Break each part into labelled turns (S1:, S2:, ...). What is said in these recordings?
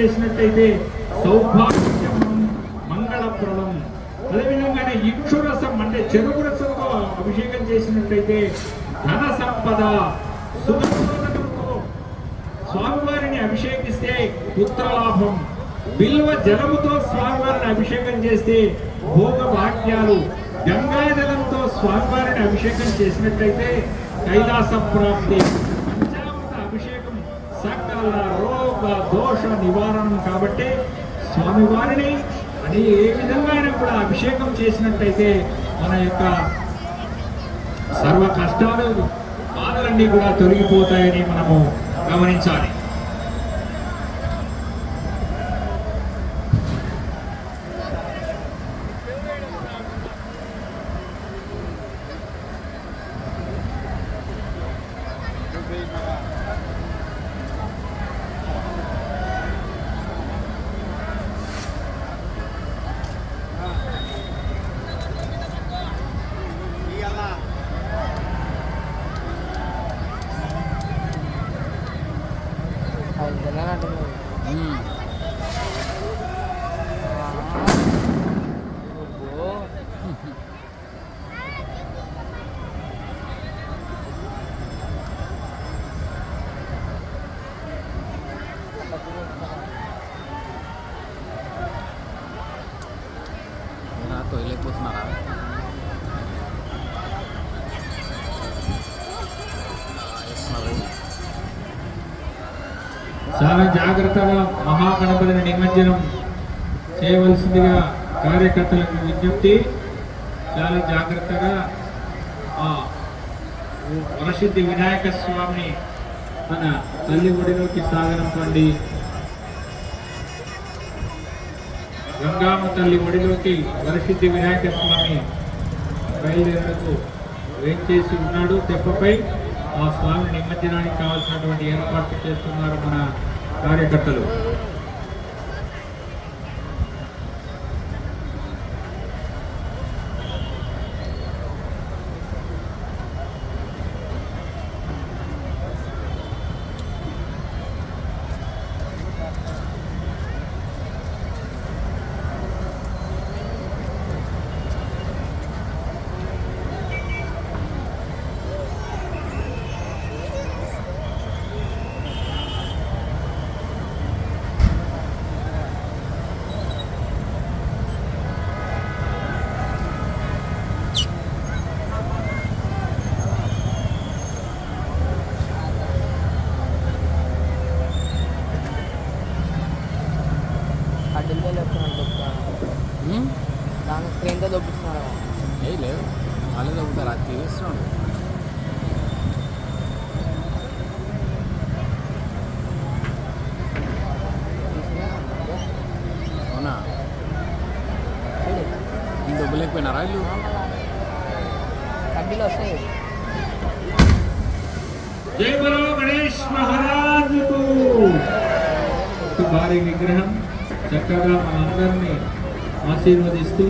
S1: చేసినట్టయితే సౌభాగ్యం మంగళప్రదం. అదేవిధంగానే ఇక్షురసం అంటే చెరుకు రసంతో అభిషేకం చేసినట్టయితే ధన సంపద. సుగంధోదకంతో స్వామివారిని అభిషేకిస్తే పుత్రలాభం. బిల్వ జలముతో స్వామివారిని అభిషేకం చేస్తే భోగ భాగ్యాలు. గంగాజలంతో స్వామివారిని అభిషేకం చేసినట్లయితే కైలాస ప్రాప్తి. పంచామృత అభిషేకం సకల రోగ దోష నివారణం. కాబట్టి స్వామివారిని అని ఏ విధంగా కూడా అభిషేకం చేసినట్టయితే మన యొక్క సర్వ కష్టాలు బాధలన్నీ కూడా తొలగిపోతాయని మనము గమనించాలి.
S2: వెళ్ళిపోతున్నారా?
S1: చాలా జాగ్రత్తగా మహాగణపతిని నిమజ్జనం చేయవలసిందిగా కార్యకర్తలకు విజ్ఞప్తి. చాలా జాగ్రత్తగా వరసిద్ధి వినాయక స్వామిని మన తల్లి ఒడిలోకి సాగనంపండి. గంగామ తల్లి ఒడిలోకి వరసిద్ధి వినాయక స్వామి బయలుదేరులకు వేంచేసి ఉన్నాడు. తెప్పపై ఆ స్వామి నిమజ్జనానికి కావాల్సినటువంటి ఏర్పాట్లు చేస్తున్నారు మన కార్యకర్తలు.
S3: దాని స్క్రీన్తో దొబ్బిస్తున్నారు.
S2: ఏ లేదు, వాళ్ళే దొబ్బుతారు. అది తీస్తున్నాడు. అవునా? దొబ్బలేకపోయినారా వీళ్ళు?
S3: కడ్డీలు వస్తాయి.
S1: జై బలో గణేష్ మహారాజుకు. భారీ విగ్రహం చక్కగా మనందరినీ ఆశీర్వదిస్తూ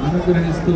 S1: అనుగ్రహిస్తూ